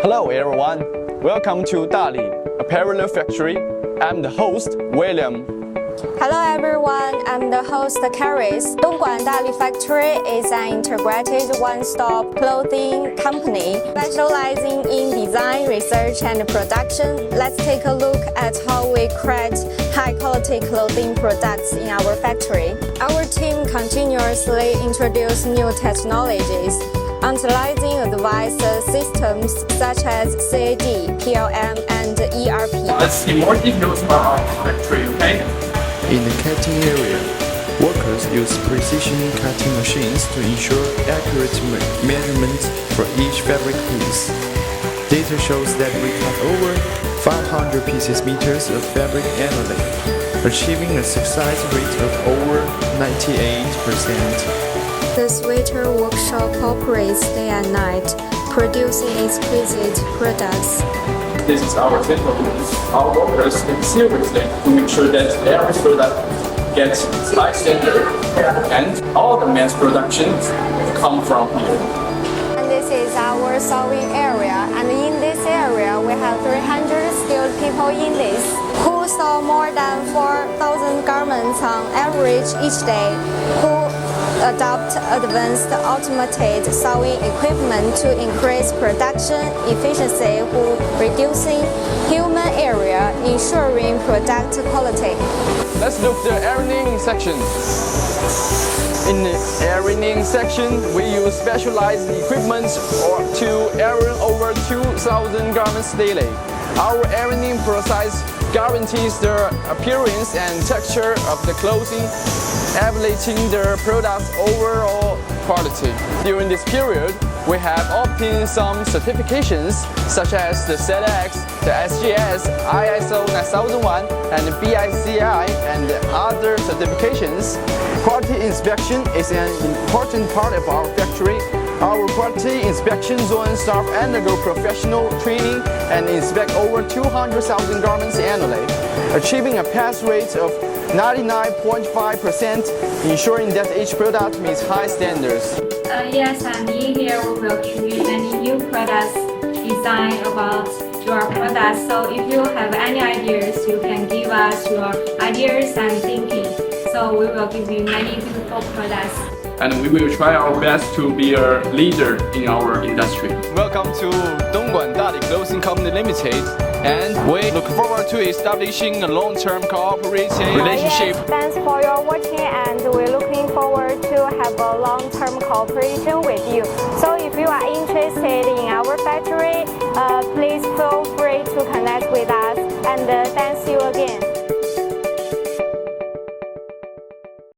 Hello everyone, welcome to Dali, a parallel factory. I'm the host, William. Hello everyone, I'm the host, Caris. Dongguan Dali Factory is an integrated one-stop clothing company specializing in design, research, and production. Let's take a look at how we create high-quality clothing products in our factory. Our team continuously introduces new technologies, utilizing advanced systems such as CAD, PLM, and ERP. Let's see more details about our factory, okay? In the cutting area, workers use precision cutting machines to ensure accurate measurements for each fabric piece. Data shows that we cut over 500 meters of fabric annually, achieving a success rate of over 98%. The sweater workshop operates day and night, producing exquisite products. This is our central business. Our workers take seriously to make sure that every product gets high standard and all the mass productions come from here. And this is our sewing area, and in this area we have 300 skilled people in this who sew more than 4,000 garments on average each day, who adopt advanced automated sewing equipment to increase production efficiency, who reducing human error, ensuring product quality. Let's look at the ironing section. In the ironing section, we use specialized equipment to iron over 2,000 garments daily. Our ironing process guarantees the appearance and texture of the clothing, elevating the product's overall quality. During this period, we have obtained some certifications such as the ZX, the SGS, ISO 9001, and BICI, and other certifications. Quality inspection is an important part of our factory. Our quality inspection zone staff undergo professional training and inspect over 200,000 garments annually, achieving a pass rate of 99.5%, ensuring that each product meets high standards. Yes, and in here we will create many new products designed about your products. So if you have any ideas, you can give us your ideas and thinking. So we will give you many beautiful products. And we will try our best to be a leader in our industry. Welcome to Dongguan Dali Clothing Company Limited, and we look forward to establishing a long-term cooperating relationship. Yes, thanks for your watching, and we're looking forward to have a long-term cooperation with you. So if you are interested in our factory, please feel free to connect with us, and